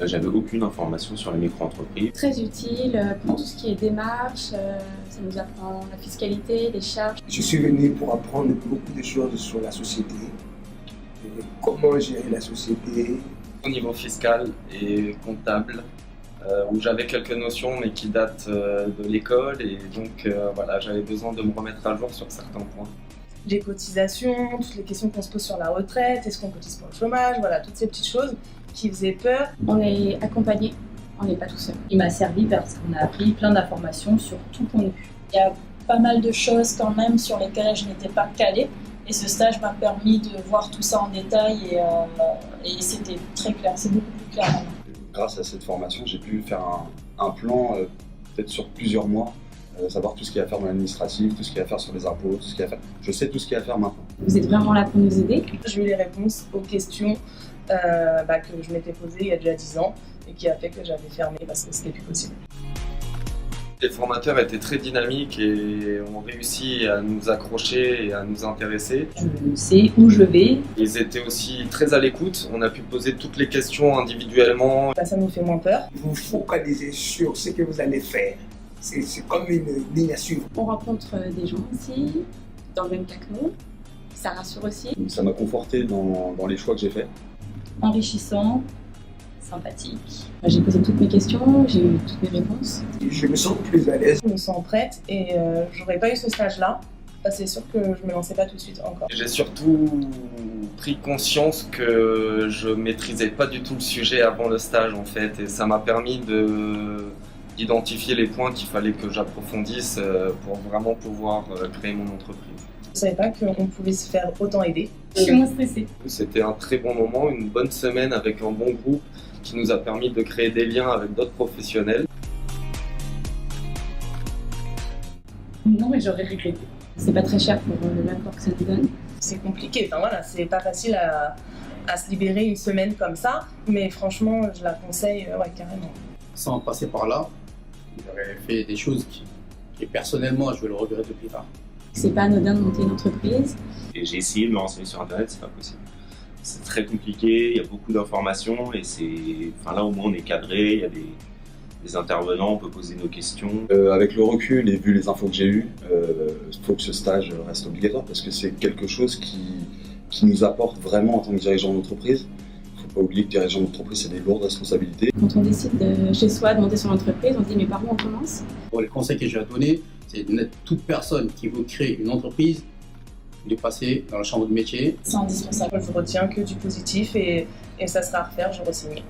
J'avais aucune information sur les micro-entreprises. Très utile pour tout ce qui est démarche, ça nous apprend la fiscalité, les charges. Je suis venu pour apprendre beaucoup de choses sur la société, comment gérer la société. Au niveau fiscal et comptable, où j'avais quelques notions mais qui datent de l'école et donc voilà, j'avais besoin de me remettre à jour sur certains points. Les cotisations, toutes les questions qu'on se pose sur la retraite, est-ce qu'on cotise pour le chômage, voilà, toutes ces petites choses qui faisaient peur. On est accompagné, on n'est pas tout seul. Il m'a servi parce qu'on a appris plein d'informations sur tout point de vue. Il y a pas mal de choses quand même sur lesquelles je n'étais pas calée. Et ce stage m'a permis de voir tout ça en détail et c'était très clair, c'est beaucoup plus clair maintenant. Grâce à cette formation, j'ai pu faire un plan peut-être sur plusieurs mois, savoir tout ce qu'il y a à faire dans l'administratif, tout ce qu'il y a à faire sur les impôts, tout ce qu'il y a à faire. Je sais tout ce qu'il y a à faire maintenant. Vous êtes vraiment là pour nous aider. J'ai eu les réponses aux questions que je m'étais posées il y a déjà 10 ans et qui a fait que j'avais fermé parce que c'était plus possible. Les formateurs étaient très dynamiques et ont réussi à nous accrocher et à nous intéresser. Je sais où je vais. Ils étaient aussi très à l'écoute, on a pu poser toutes les questions individuellement. Ça nous fait moins peur. Vous focalisez sur ce que vous allez faire. C'est comme une ligne à suivre. On rencontre des gens aussi, dans le même cas que nous. Ça rassure aussi. Ça m'a conforté dans les choix que j'ai faits. Enrichissant, sympathique. J'ai posé toutes mes questions, j'ai eu toutes mes réponses. Je me sens plus à l'aise. Je me sens prête et j'aurais pas eu ce stage-là. C'est sûr que je me lançais pas tout de suite encore. J'ai surtout pris conscience que je maîtrisais pas du tout le sujet avant le stage en fait et ça m'a permis d'identifier les points qu'il fallait que j'approfondisse pour vraiment pouvoir créer mon entreprise. Je savais pas qu'on pouvait se faire autant aider. Je suis moins stressée. C'était un très bon moment, une bonne semaine avec un bon groupe qui nous a permis de créer des liens avec d'autres professionnels. Non, mais j'aurais regretté. C'est pas très cher pour l'apport que ça nous donne. C'est compliqué, enfin voilà, c'est pas facile à se libérer une semaine comme ça, mais franchement, je la conseille, ouais, carrément. Sans passer par là, j'aurais fait des choses qui personnellement, je vais le regretter plus tard. C'est pas anodin de monter une entreprise. Et j'ai essayé de me renseigner sur Internet, c'est pas possible. C'est très compliqué, il y a beaucoup d'informations et là au moins on est cadré, il y a des intervenants, on peut poser nos questions. Avec le recul et vu les infos que j'ai eues, il faut que ce stage reste obligatoire parce que c'est quelque chose qui nous apporte vraiment en tant que dirigeant d'entreprise. Il ne faut pas oublier que dirigeant d'entreprise, c'est des lourdes responsabilités. Quand on décide chez soi de monter son entreprise, on se dit mais par où on commence? Bon, les conseils que j'ai à donner, c'est de mettre toute personne qui veut créer une entreprise, de passer dans la chambre de métier. C'est indispensable. Je retiens que du positif et ça sera à refaire, je re-signe.